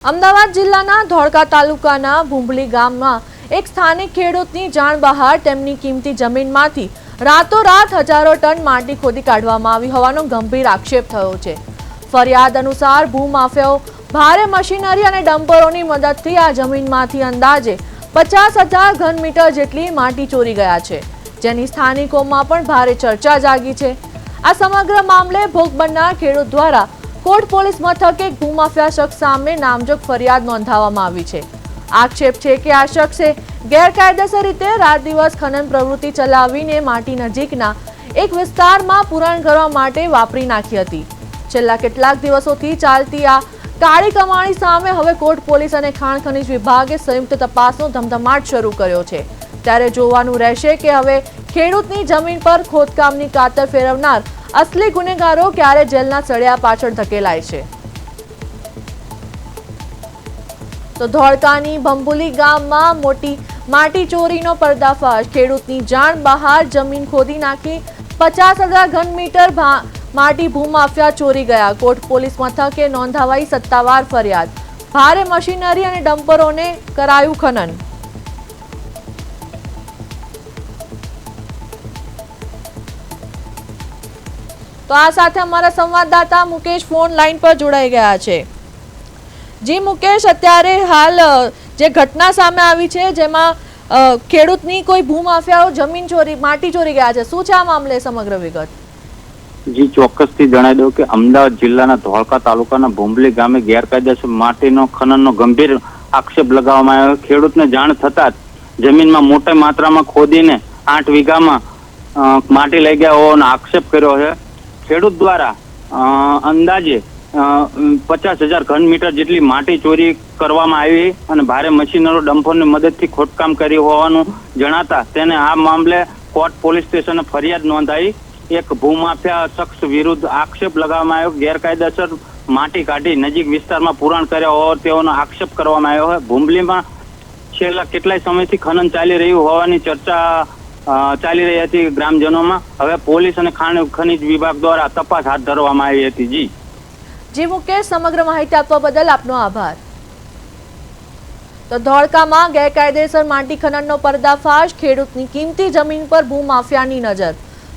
અમદાવાદ જિલ્લાના ધોળકા તાલુકાના ભૂંભલી ગામમાં એક સ્થાનિક ખેડૂતની જાણ બહાર તેમની કિંમતી જમીનમાંથી રાતોરાત હજારો ટન માટી ખોદી કાઢવામાં આવી હોવાનો ગંભીર આક્ષેપ થયો છે। ફરિયાદ અનુસાર ભૂમાફિયાઓ ભારે મશીનરી અને ડમ્પરોની મદદથી આ જમીનમાંથી અંદાજે 50,000 ઘન મીટર જેટલી માટી ચોરી ગયા છે, જેની સ્થાનિકોમાં પણ ભારે ચર્ચા જાગી છે। આ સમગ્ર મામલે ભોગ બનનાર ખેડૂત દ્વારા कोट पोलीस मथके एक भूमाफिया शख्स सामे नामजोग फरियाद नोंधाववामां आवी छे। आक्षेप छे के आ शख्से गैरकायदेसर रीते रात दिवस खनन प्रवृत्ति चलावीने माटी नजीकना एक विस्तारमां पुराण करवा माटे वापरी नाखी हती। छेल्ला કેટલાક દિવસોથી ચાલતી આ કાળી કમાણી સામે હવે કોટ પોલીસ અને ખાણ ખનીજ વિભાગે સંયુક્ત તપાસનો ધમધમાટ શરૂ કર્યો છે। ત્યારે જોવાનું રહેશે કે હવે ખેડૂતની જમીન પર ખોદકામની કાતર ફેરવનાર असली गुનેગાरो क्यारे जेलना सळिया पाछळ धकेलाय छे। तो धोळकानी भंभुली गाममां मोटी माटी चोरीनो पर्दाफाश। खेडूतनी जाण बहार जमीन खोदी नाखी 50,000 घन मीटर माटी भूमाफिया चोरी गया। कोट पोलीस मथके नोंधावाई सत्तावार फरियाद। भारे मशीनरी अने डम्परोने करायुं खनन। तो आ साथे हमारा संवाददाता मुकेश फोन लाइन पर जोड़ाई गया है। जी मुकेश, अत्यारे हाल जे घटना सामे आवी छे जेमां खेडूतनी कोई भूमाफियाओ जमीन चोरी माटी चोरी गया है, शुं छे आ मामले समग्र विगत? जी ચોક્કસથી જણાવી દઉં કે અમદાવાદ જિલ્લાના ધોળકા તાલુકાના ભૂંભલી ગામે ગેરકાયદેસર માટીનો ખનનનો ગંભીર આક્ષેપ લગાવવામાં આવ્યો। ખેડૂતને જાણ થતા જ જમીનમાં મોટી માત્રામાં ખોદીને 8 વીઘામાં માટી લઈ ગયા હોવાનો આક્ષેપ કર્યો છે। ખેડૂત દ્વારા અંદાજે 50,000 ઘન મીટર જેટલી માટી ચોરી કરવામાં આવી અને ભારે મશીનરો ડમ્પરની મદદથી ખોદકામ કર્યું હોવાનું જણાતા તેને આ મામલે કોટ પોલીસ સ્ટેશને ફરિયાદ નોંધાઈ। એક ભૂમાફિયા શખ્સ વિરુદ્ધ આક્ષેપ લગાવવામાં આવ્યો। ગેરકાયદેસર માટી કાઢી નજીક વિસ્તારમાં પુરાણ કર્યા હોવાનો તેઓનો આક્ષેપ કરવામાં આવ્યો છે। ભૂંભલીમાં છેલ્લા કેટલાય સમયથી ખનન ચાલી રહ્યું હોવાની ચર્ચા ચાલી રહી હતી ગ્રામજનોમાં। હવે પોલીસ અને ખાણ ખનીજ વિભાગ દ્વારા તપાસ હાથ ધરવામાં આવી હતી। જી મુકેશ, સમગ્ર માહિતી આપવા બદલ આપનો આભાર। તો ધોળકામાં ગેરકાયદેસર માટી ખનનનો પર્દાફાશ। ખેડૂતની કિંમતી જમીન પર ભૂમાફિયાની નજર।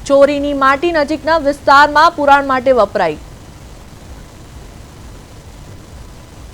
ચોરીની માટી નજીકના વિસ્તારમાં પુરાણ માટે વપરાઈ।